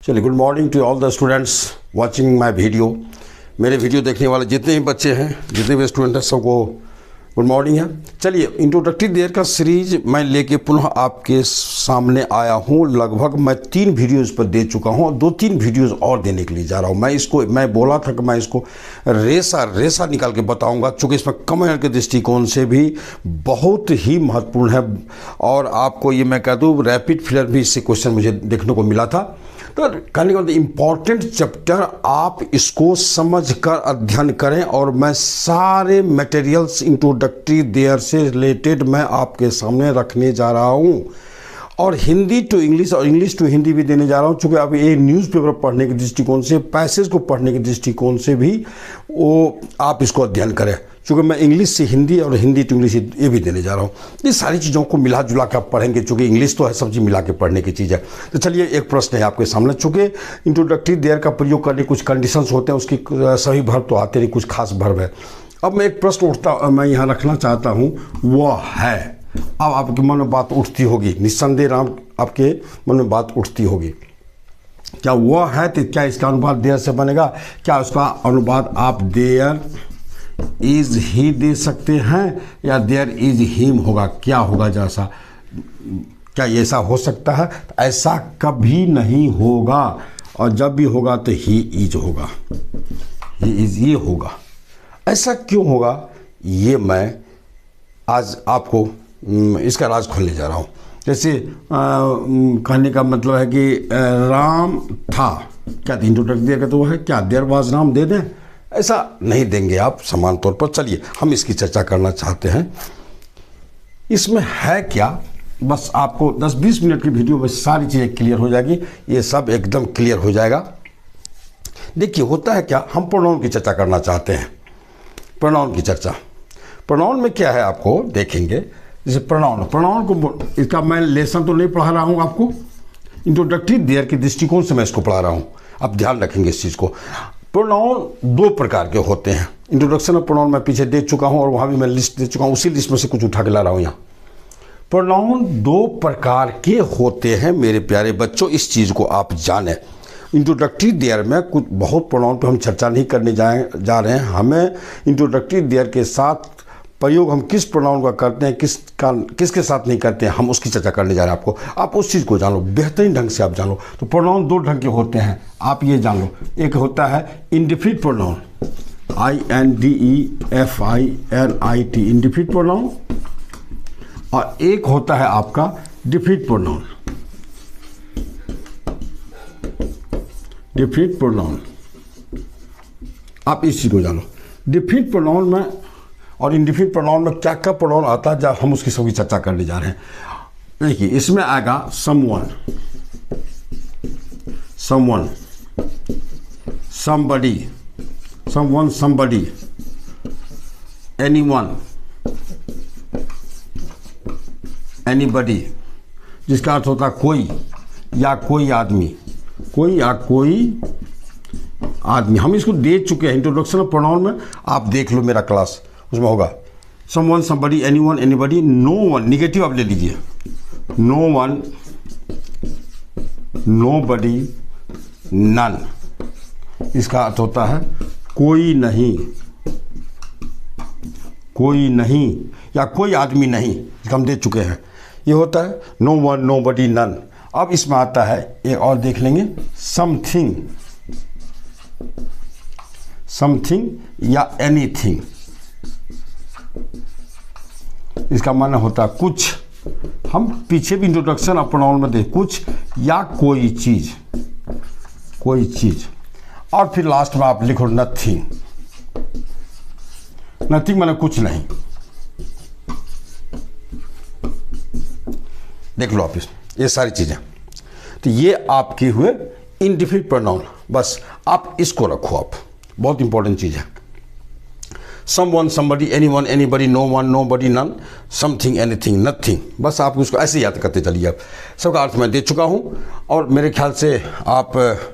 चलिए, good morning to all the students watching my video. मेरे video देखने वाले जितने भी बच्चे हैं, जितने भी स्टूडेंट हैं, सबको गुड मॉर्निंग है। चलिए, इंट्रोडक्टरी देयर का सीरीज मैं लेके पुनः आपके सामने आया हूँ। लगभग मैं 3 वीडियोज़ पर दे चुका हूँ और 2-3 वीडियोज़ और देने के लिए जा रहा हूँ। मैं बोला था कि मैं इसको रेसा निकाल के बताऊँगा, चूँकि इसमें कमेंट के दृष्टिकोण से भी बहुत ही महत्वपूर्ण है। और आपको ये मैं कह दूँ, रैपिड फायर भी इससे क्वेश्चन मुझे देखने को मिला था। तो कहने का मतलब इम्पॉर्टेंट चैप्टर, आप इसको समझकर अध्ययन करें। और मैं सारे मटेरियल्स इंट्रोडक्टरी देयर से रिलेटेड मैं आपके सामने रखने जा रहा हूँ। और हिंदी टू इंग्लिश और इंग्लिश टू हिंदी भी देने जा रहा हूँ, चूँकि अब ये न्यूज़पेपर पढ़ने के दृष्टिकोण से, पैसेज को पढ़ने के दृष्टिकोण से भी वो आप इसको अध्ययन करें। चूँकि मैं इंग्लिश से हिंदी और हिंदी टू इंग्लिश ये भी देने जा रहा हूँ। ये सारी चीज़ों को मिला जुला कर आप पढ़ेंगे, चूँकि इंग्लिश तो है, सब चीज़ मिला के पढ़ने की चीज़ है। तो चलिए, एक प्रश्न है आपके सामने। चूँकि इंट्रोडक्टरी देयर का प्रयोग करने कुछ कंडीशंस होते हैं, उसकी सभी वर्ब तो आते नहीं, कुछ खास वर्ब है। अब मैं एक प्रश्न मैं यहाँ रखना चाहता हूँ, वह है। अब आपके मन में बात उठती होगी, निस्संदेह राम, आपके मन में बात उठती होगी, क्या वह है तो क्या इसका अनुवाद देयर से बनेगा? क्या उसका अनुवाद आप देयर इज ही दे सकते हैं या देयर इज हिम होगा? क्या होगा? जैसा क्या ऐसा हो सकता है? ऐसा कभी नहीं होगा, और जब भी होगा तो ही इज होगा, ही इज ये होगा। ऐसा क्यों होगा, ये मैं आज आपको इसका राज खोलने जा रहा हूँ। जैसे कहने का मतलब है कि राम था, क्या इंट्रोडक्ट दिया कहते वो है, क्या देयर वाज राम दे दें? ऐसा नहीं देंगे आप समान तौर पर। चलिए, हम इसकी चर्चा करना चाहते हैं। इसमें है क्या, बस आपको 10-20 मिनट की वीडियो में सारी चीज़ें क्लियर हो जाएगी, ये सब एकदम क्लियर हो जाएगा। देखिए, होता है क्या, हम प्रोनाउन की चर्चा करना चाहते हैं। प्रोनाउन की चर्चा, प्रोनाउन में क्या है आपको देखेंगे। जैसे प्रोनाउन को, इसका मैं लेसन तो नहीं पढ़ा रहा हूँ आपको, इंट्रोडक्टरी देयर के दृष्टिकोण से मैं इसको पढ़ा रहा हूँ। आप ध्यान रखेंगे इस चीज़ को। प्रोनाउन 2 प्रकार के होते हैं। इंट्रोडक्शन ऑफ प्रोनाउन मैं पीछे दे चुका हूँ और वहाँ भी मैं लिस्ट दे चुका हूँ, उसी लिस्ट में से कुछ उठा के ला रहा हूँ यहाँ। प्रोनाउन 2 प्रकार के होते हैं मेरे प्यारे बच्चों, इस चीज़ को आप जानें। इंट्रोडक्टरी देयर में कुछ बहुत प्रोनाउन पे हम चर्चा नहीं करने जा रहे हैं। हमें इंट्रोडक्टरी देयर के साथ प्रयोग हम किस प्रोनाउन का करते हैं, किसके साथ नहीं करते हैं, हम उसकी चर्चा करने जा रहे हैं। आपको, आप उस चीज़ को जान लो, बेहतरीन ढंग से आप जान लो। तो प्रोनाउन 2 ढंग के होते हैं, आप ये जान लो। एक होता है indefinite pronoun, INDEFINIT, indefinite pronoun. और एक होता है आपका डिफिनिट प्रोनाउन, डिफिनिट प्रोनाउन। आप इस चीज़ को जानो। डिफिनिट प्रोनाउन में और इंडेफिनिट प्रोनाउन में क्या क्या प्रोनाउन आता है, जब हम उसकी सभी चर्चा करने जा रहे हैं। देखिए, इसमें आएगा someone, someone, somebody, someone, somebody, anyone, anybody, जिसका अर्थ होता है कोई या कोई आदमी, कोई या कोई आदमी। हम इसको दे चुके हैं इंट्रोडक्शन ऑफ प्रोनाउन में, आप देख लो मेरा क्लास, उसमें होगा someone, somebody, anyone, anybody, no one. Negative आप ले लीजिए, नो वन, नोबडी, नन। इसका अर्थ होता है कोई नहीं, कोई नहीं या कोई आदमी नहीं, इसका हम दे चुके हैं। ये होता है नो वन, नोबडी, नन। अब इसमें आता है एक और देख लेंगे, समथिंग, समथिंग या एनीथिंग। इसका माने होता है कुछ। हम पीछे भी इंट्रोडक्शन ऑफ प्रोनाउन में देख, कुछ या कोई चीज, कोई चीज। और फिर लास्ट में आप लिखो नथिंग, नथिंग माने कुछ नहीं। देख लो आप ये सारी चीजें। तो ये आपके हुए इंडेफिनिट प्रोनाउन। बस आप इसको रखो, आप बहुत इंपॉर्टेंट चीज है। Someone, somebody, anyone, anybody, no one, nobody, none, something, anything, nothing. बस आप उसको ऐसे याद करते चलिए। आप सबका अर्थ मैं दे चुका हूँ और मेरे ख्याल से आप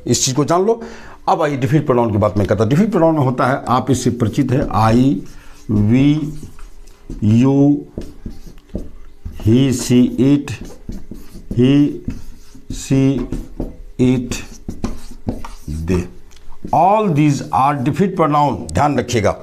इस चीज़ को जान लो। अब आइए डिफिनिट प्रोनाउन की बात मैं करता हूँ। डिफिनिट प्रोनाउन में होता है, आप इससे परिचित है, I, we, you, he, she, it, he, she, it, all these are different pronoun, ध्यान रखिएगा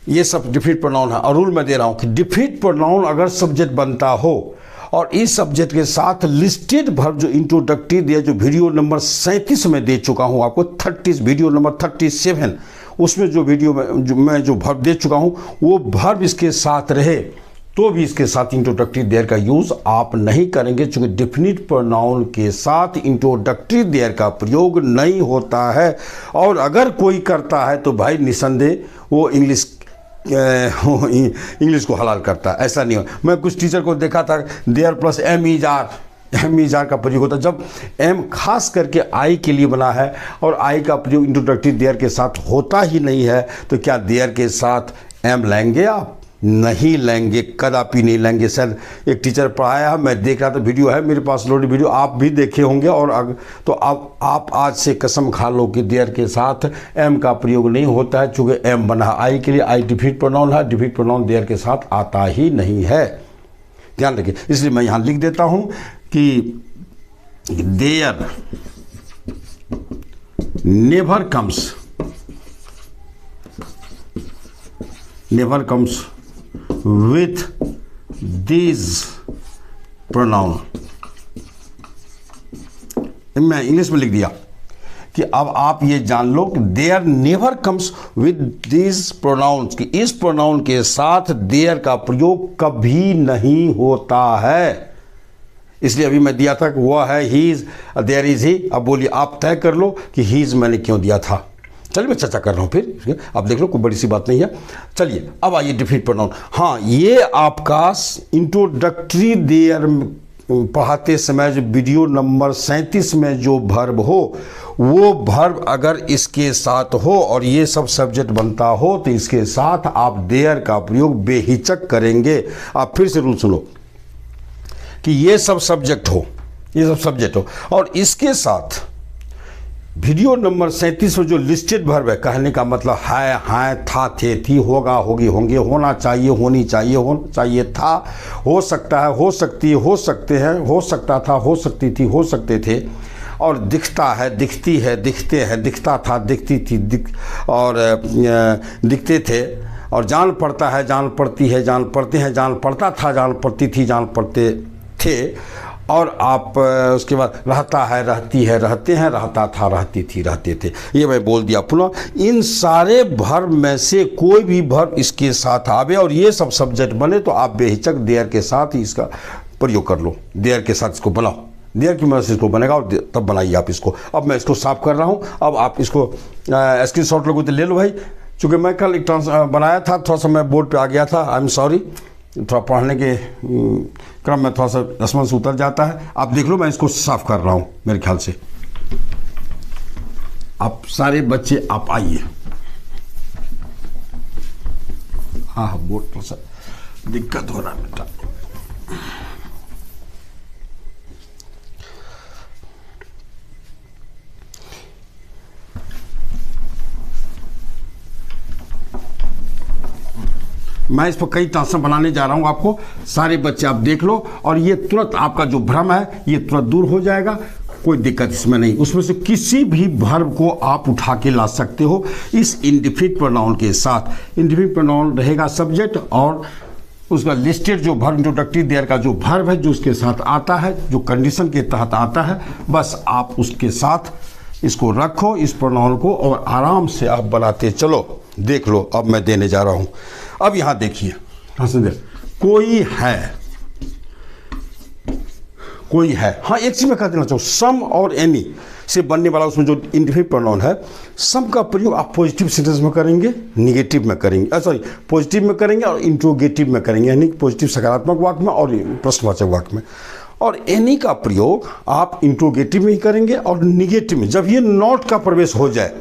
ये सब डिफिट प्रोनाउन है। और रूल मैं दे रहा हूं कि डिफिट प्रोनाउन अगर सब्जेक्ट बनता हो और इस सब्जेक्ट के साथ लिस्टेड वर्ब जो इंट्रोडक्टरी दिया, जो वीडियो नंबर 37 में दे चुका हूं आपको, 30 वीडियो नंबर 37 उसमें जो वीडियो में जो वर्ब दे चुका हूं वो वर्ब इसके साथ रहे तो भी इसके साथ इंट्रोडक्टरी देयर का यूज आप नहीं करेंगे, क्योंकि डेफिनिट प्रोनाउन के साथ इंट्रोडक्टरी देयर का प्रयोग नहीं होता है। और अगर कोई करता है तो भाई निसंदेह वो इंग्लिश को हलाल करता है, ऐसा नहीं हो। मैं कुछ टीचर को देखा था there plus am is are का प्रयोग होता है, जब एम खास करके आई के लिए बना है और आई का प्रयोग इंट्रोडक्टरी देयर के साथ होता ही नहीं है, तो क्या देयर के साथ एम लेंगे आप? नहीं लेंगे, कदापि नहीं लेंगे। सर एक टीचर पढ़ाया है, मैं देख रहा था, वीडियो है मेरे पास लोडेड वीडियो, आप भी देखे होंगे। और तो आप आज से कसम खा लो कि देयर के साथ एम का प्रयोग नहीं होता है, चूँकि एम बना आई के लिए, आई डिफिट प्रोनाउन है, डिफिट प्रोनाउन देयर के साथ आता ही नहीं है, ध्यान रखिए। इसलिए मैं यहाँ लिख देता हूँ कि there never comes with these pronoun। मैं इंग्लिश में लिख दिया कि अब आप ये जान लो कि there never comes with these pronouns, कि इस प्रोनाउन के साथ देयर का प्रयोग कभी नहीं होता है। इसलिए अभी मैं दिया था कि वह है हीज, देयर इज ही। अब बोलिए आप तय कर लो कि हीज मैंने क्यों दिया था। चलिए मैं चर्चा कर रहा हूँ फिर, अब देख लो कोई बड़ी सी बात नहीं है। चलिए अब आइए डिफिट प्रोनाउन। हाँ, ये आपका इंट्रोडक्टरी देयर पढ़ाते समय जो वीडियो नंबर 37 में जो वर्ब हो, वो वर्ब अगर इसके साथ हो और ये सब सब्जेक्ट बनता हो तो इसके साथ आप देयर का प्रयोग बेहिचक करेंगे। आप फिर से रूल सुनो कि ये सब सब्जेक्ट हो और इसके साथ वीडियो नंबर 37 में जो लिस्टेड वर्ब है, कहने का मतलब है, हाँ, था, थे, थी, होगा, होगी, होंगे, होना चाहिए, होनी चाहिए, होना चाहिए था, हो सकता है, हो सकती है, हो सकते हैं, हो सकता था, हो सकती थी, हो सकते थे, और दिखता है, दिखती है, दिखते हैं, दिखता था, दिखती थी, दिखते थे, और जान पड़ता है, जान पड़ती है, जान पड़ते हैं, जान पड़ता था, जान पड़ती थी, जान पड़ते थे, और आप उसके बाद रहता है, रहती है, रहते हैं, रहता था, रहती थी, रहते थे। ये मैं बोल दिया पुनः। इन सारे वर्ब में से कोई भी वर्ब इसके साथ आवे और ये सब सब्जेक्ट बने तो आप बेहिचक देयर के साथ ही इसका प्रयोग कर लो, देयर के साथ इसको बनाओ, देयर की मदद से इसको बनेगा और तब बनाइए आप इसको। अब मैं इसको साफ कर रहा हूँ, अब आप इसको स्क्रीनशॉट लोगे तो ले लो भाई। चूँकि मैं कल एक बनाया था, थोड़ा सा मैं बोर्ड पर आ गया था, आई एम सॉरी, थोड़ा पढ़ने के क्रम में थोड़ा सा रस्मन से उतर जाता है। आप देख लो, मैं इसको साफ कर रहा हूँ मेरे ख्याल से। आप सारे बच्चे आप आइए। हाँ, बोर्ड थोड़ा सा दिक्कत हो रहा है बेटा। मैं इस पर कई ट्रांसफर बनाने जा रहा हूँ आपको, सारे बच्चे आप देख लो, और ये तुरंत आपका जो भ्रम है ये तुरंत दूर हो जाएगा, कोई दिक्कत इसमें नहीं। उसमें से किसी भी वर्ब को आप उठा के ला सकते हो इस इंडिफिनिट प्रोनाउन के साथ। इंडिफिनिट प्रोनाउन रहेगा सब्जेक्ट और उसका लिस्टेड जो वर्ब इंट्रोडक्टरी देयर का जो वर्ब है जो उसके साथ आता है, जो कंडीशन के तहत आता है, बस आप उसके साथ इसको रखो, इस प्रोनाउन को, और आराम से आप बनाते चलो। देख लो अब मैं देने जा रहा हूँ। अब यहाँ देखिए, कोई है, हाँ एक चीज मैं कह देना चाहूँ, सम और एनी से बनने वाला उसमें जो इंडिफिनिट प्रोनाउन है, सम का प्रयोग आप पॉजिटिव सेंटेंस में करेंगे, निगेटिव में करेंगे, सॉरी पॉजिटिव में करेंगे और इंट्रोगेटिव में करेंगे, यानी पॉजिटिव सकारात्मक वाक्य में और प्रश्नवाचक वाक्य में। और एनी का प्रयोग आप इंट्रोगेटिव में ही करेंगे और निगेटिव में। जब ये नॉट का प्रवेश हो जाए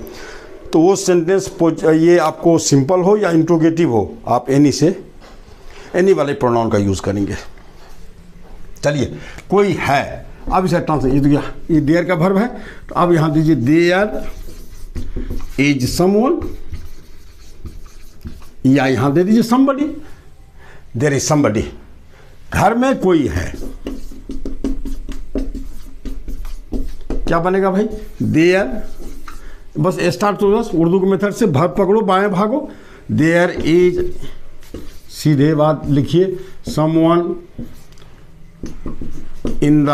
तो वो सेंटेंस ये आपको सिंपल हो या इंट्रोगेटिव हो, आप एनी वाले प्रोनाउन का यूज करेंगे। चलिए, कोई है, अब इसे ट्रांसलेट, ये देयर का वर्ब है, तो अब यहां दीजिए देयर इज समवन, या यहां दे दीजिए समबडी, देयर इज समबडी, घर में कोई है। क्या बनेगा भाई? देयर बस स्टार्ट तो बस उर्दू के मेथड से भाग पकड़ो, बाएं भागो। देयर इज, सीधे बात लिखिए, someone in the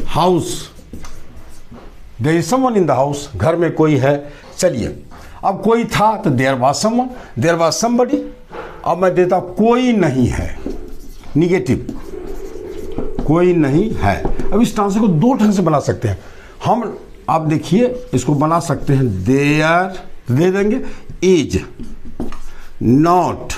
house, there is someone in the house, घर में कोई है। चलिए अब कोई था तो there was someone, there was somebody. अब मैं देता कोई नहीं है, निगेटिव, कोई नहीं है। अब इस ट्रांसफर को दो ढंग से बना सकते हैं हम। आप देखिए इसको बना सकते हैं, देयर दे देंगे, इज नॉट,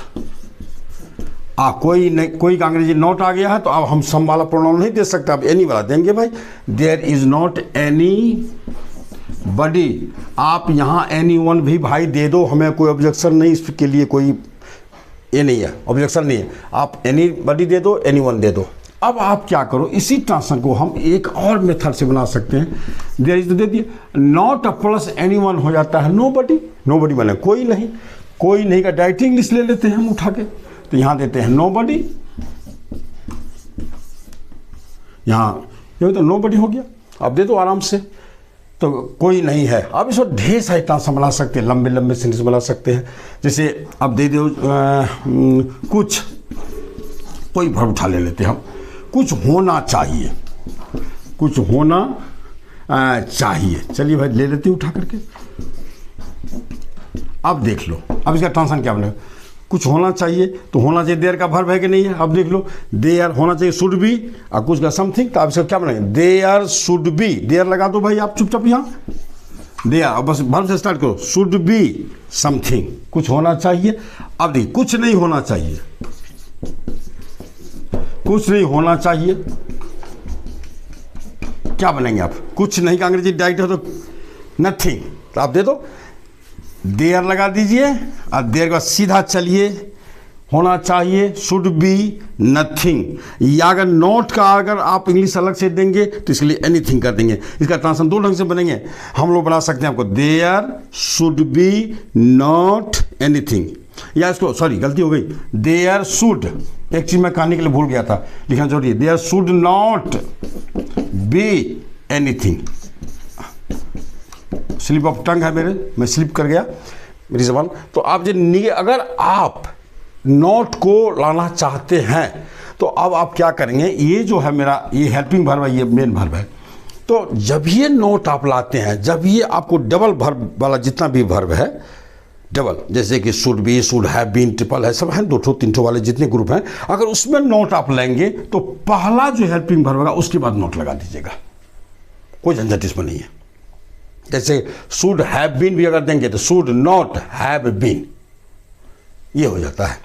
कोई नहीं, कोई का अंग्रेजी नॉट आ गया है तो अब हम सम वाला प्रोनाउन नहीं दे सकते, अब एनी वाला देंगे भाई। There is not anybody, आप यहाँ एनी वन भी भाई दे दो, हमें कोई ऑब्जेक्शन नहीं, इसके लिए कोई ये नहीं है, ऑब्जेक्शन नहीं है। आप एनी बडी दे दो, एनी वन दे दो। अब आप क्या करो, इसी ट्रांसफर को हम एक और मेथड से बना सकते हैं। देयर इज तो दे दिए, नॉट प्लस एनी वन हो जाता है नो बडी। नो बडी बने कोई नहीं, कोई नहीं का डायरेक्ट इंग्लिश ले लेते हैं हम उठा के, तो यहाँ देते हैं नो बडी, यहाँ ये तो नो बडी हो गया। अब दे दो आराम से, तो कोई नहीं है। अब इसको ढेर सारे ट्रांसफर बना सकते हैं, लंबे लंबे सेंटेंस बना सकते हैं। जैसे अब दे दो कुछ, कोई वर्ब उठा ले लेते हैं हम, कुछ होना चाहिए, कुछ होना चाहिए। चलिए भाई ले लेते हैं उठा करके। अब देख लो, अब इसका ट्रांसलेशन क्या बनेगा, कुछ होना चाहिए तो होना चाहिए देयर का वर्ब है कि नहीं है। अब देख लो, देयर होना चाहिए शुड बी, और कुछ का समथिंग, तो आप इसका क्या बनेगा, देयर शुड बी। देयर लगा दो भाई आप चुपचाप यहाँ, देयर, अब बस वर्ब से स्टार्ट करो, शुड बी समथिंग, कुछ होना चाहिए। अब देखिए कुछ नहीं होना चाहिए, कुछ नहीं होना चाहिए, क्या बनेंगे आप, कुछ नहीं का अंग्रेजी डायरेक्ट है तो नथिंग, तो आप दे दो देयर लगा दीजिए, और देयर का सीधा चलिए, होना चाहिए शुड बी नथिंग। या अगर नॉट का अगर आप इंग्लिश अलग से देंगे तो इसके लिए एनीथिंग कर देंगे। इसका ट्रांसलेशन दो ढंग से बनेंगे, हम लोग बना सकते हैं आपको, there should be not anything, या इसको सॉरी गलती हो गई, देयर शुड, एक चीज मैं कहने के लिए भूल गया था, लिखना जरूरी है, there should not be anything. Slip of tongue है मेरे, मैं स्लिप कर गया मेरी जबान। तो आप जो अगर आप नॉट को लाना चाहते हैं तो अब आप क्या करेंगे, ये जो है मेरा ये हेल्पिंग वर्ब है, ये मेन वर्ब है। तो जब ये नॉट आप लाते हैं, जब ये आपको डबल वर्ब वाला जितना भी वर्ब है, डबल, जैसे कि should be, should have been, triple है, सब हैं, 2 3 वाले जितने ग्रुप हैं, अगर उसमें नोट आप लेंगे तो पहला जो हेल्पिंग वर्ब होगा उसके बाद नोट लगा दीजिएगा, कोई झंझट इसमें नहीं है। जैसे शुड हैव बीन भी अगर देंगे तो शुड नॉट हैव बीन, ये हो जाता है।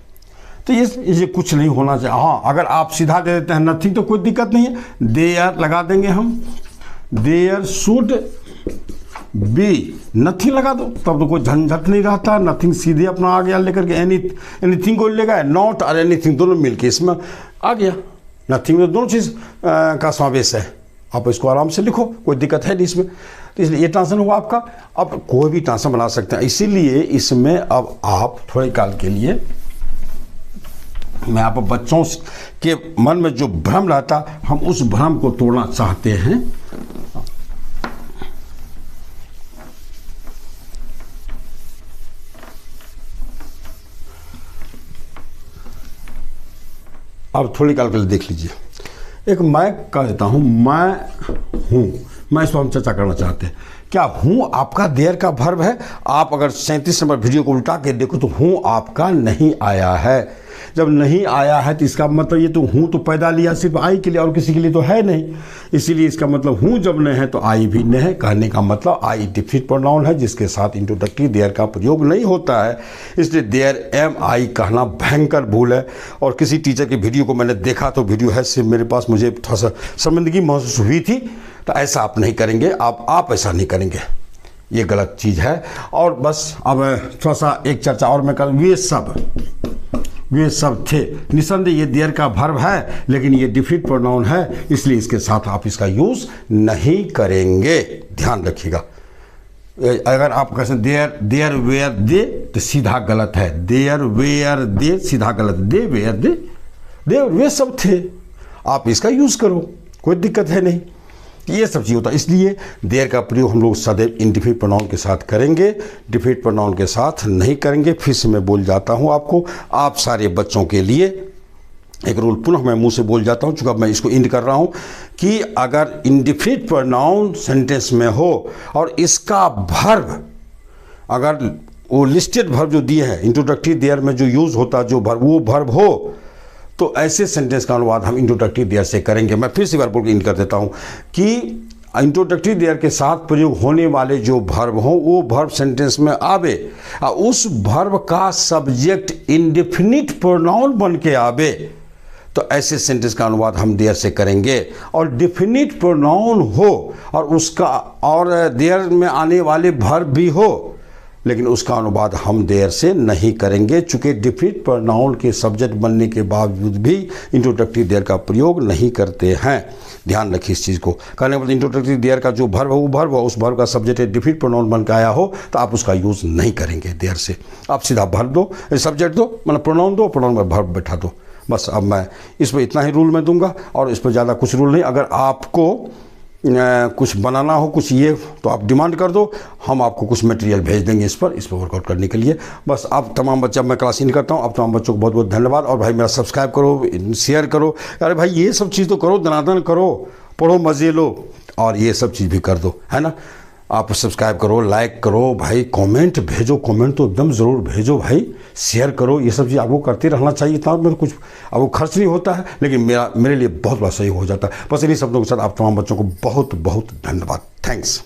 तो ये कुछ नहीं होना चाहिए। हाँ, अगर आप सीधा दे देते हैं नथिंग तो कोई दिक्कत नहीं है, देयर लगा देंगे हम, देयर शुड बी नथिंग लगा दो, तब तो कोई झंझट नहीं रहता। नथिंग सीधे अपना आ गया लेकर के, एनीथिंग को लेगा, नॉट और एनीथिंग दोनों मिलके इसमें आ गया। नथिंग में दोनों चीज़ का समावेश है, आप इसको आराम से लिखो, कोई दिक्कत है नहीं इसमें। तो इसलिए ये ट्रांसलेशन हुआ आपका। अब कोई भी ट्रांसलेशन बना सकते हैं, इसीलिए इसमें अब आप थोड़े काल के लिए मैं आप बच्चों के मन में जो भ्रम रहता, हम उस भ्रम को तोड़ना चाहते हैं। अब थोड़ी काल के लिए देख लीजिए, एक मैं कह देता हूँ, मैं हूँ, मैं इस पर हम चर्चा करना चाहते हैं। क्या हूँ आपका देयर का वर्ब है? आप अगर 37 नंबर वीडियो को उल्टा के देखो तो हूँ आपका नहीं आया है। जब नहीं आया है तो इसका मतलब ये तो हूँ तो पैदा लिया सिर्फ आई के लिए और किसी के लिए तो है नहीं, इसीलिए इसका मतलब हूँ जब न है तो आई भी न है। कहने का मतलब आई डिफिनिट प्रोनाउन है जिसके साथ इंट्रोडक्टरी देयर का प्रयोग नहीं होता है, इसलिए देयर एम आई कहना भयंकर भूल है। और किसी टीचर की वीडियो को मैंने देखा तो वीडियो है सिर्फ मेरे पास, मुझे थोड़ा सा शर्मिंदगी महसूस हुई थी। तो ऐसा आप नहीं करेंगे, आप ऐसा नहीं करेंगे, ये गलत चीज़ है। और बस अब थोड़ा सा एक चर्चा और मैं कर, वे सब थे, निसंदेह ये देयर का वर्ब है लेकिन ये डिफिनिट प्रोनाउन है, इसलिए इसके साथ आप इसका यूज़ नहीं करेंगे, ध्यान रखिएगा। अगर आप कहते हैं देयर वेयर दे तो सीधा गलत है, देयर वेयर दे सीधा गलत, दे वेयर दे वे सब थे, आप इसका यूज़ करो, कोई दिक्कत है नहीं। ये सब चीज़ होता है। इसलिए देयर का प्रयोग हम लोग सदैव इंडिफिनिट प्रोनाउन के साथ करेंगे, डिफिनिट प्रोनाउन के साथ नहीं करेंगे। फिर से मैं बोल जाता हूँ आपको, आप सारे बच्चों के लिए एक रूल पुनः मैं मुंह से बोल जाता हूँ, चूँकि अब मैं इसको इंड कर रहा हूँ, कि अगर इंडिफिनिट प्रोनाउन सेंटेंस में हो और इसका वर्ब, अगर वो लिस्टेड वर्ब जो दिए हैं इंट्रोडक्टरी देयर में जो यूज़ होता जो वर्ब, वो वर्ब हो, तो ऐसे सेंटेंस का अनुवाद हम इंट्रोडक्टरी देयर से करेंगे। मैं फिर से बार बोल के इंड कर देता हूँ कि इंट्रोडक्टरी देयर के साथ प्रयोग होने वाले जो वर्ब हों वो वर्ब सेंटेंस में आवे और उस वर्ब का सब्जेक्ट इंडेफिनिट प्रोनाउन बन के आवे, तो ऐसे सेंटेंस का अनुवाद हम देयर से करेंगे। और डिफिनिट प्रोनाउन हो और उसका और देयर में आने वाले वर्ब भी हो, लेकिन उसका अनुवाद हम देयर से नहीं करेंगे, चूँकि डिफिनिट प्रोनाउन के सब्जेक्ट बनने के बावजूद भी इंट्रोडक्टरी देयर का प्रयोग नहीं करते हैं। ध्यान रखिए इस चीज़ को। कहने का मतलब इंट्रोडक्टरी देयर का जो वर्ब है वो वर्ब है, उस वर्ब का सब्जेक्ट डिफिनिट प्रोनाउन बन के आया हो तो आप उसका यूज़ नहीं करेंगे देयर से। आप सीधा वर्ब दो, सब्जेक्ट दो, मतलब प्रोनाउन दो, प्रोनाउन में वर्ब बैठा दो। बस अब मैं इस पर इतना ही रूल मैं दूंगा और इस पर ज़्यादा कुछ रूल नहीं। अगर आपको कुछ बनाना हो, कुछ ये, तो आप डिमांड कर दो, हम आपको कुछ मटेरियल भेज देंगे इस पर वर्कआउट करने के लिए। बस आप तमाम बच्चे, मैं क्लास इन करता हूँ, आप तमाम बच्चों को बहुत बहुत धन्यवाद। और भाई मेरा सब्सक्राइब करो, शेयर करो, अरे भाई ये सब चीज़ तो करो, दनादन करो, पढ़ो, मज़े लो, और ये सब चीज़ भी कर दो, है ना। आप सब्सक्राइब करो, लाइक करो भाई, कमेंट भेजो, कमेंट तो एकदम ज़रूर भेजो भाई, शेयर करो, ये सब चीज़ आपको करते रहना चाहिए। इतना मेरे कुछ आपको खर्च नहीं होता है, लेकिन मेरे लिए बहुत बड़ा सही हो जाता है। बस इन्हीं शब्दों के साथ आप तमाम बच्चों को बहुत बहुत धन्यवाद। थैंक्स।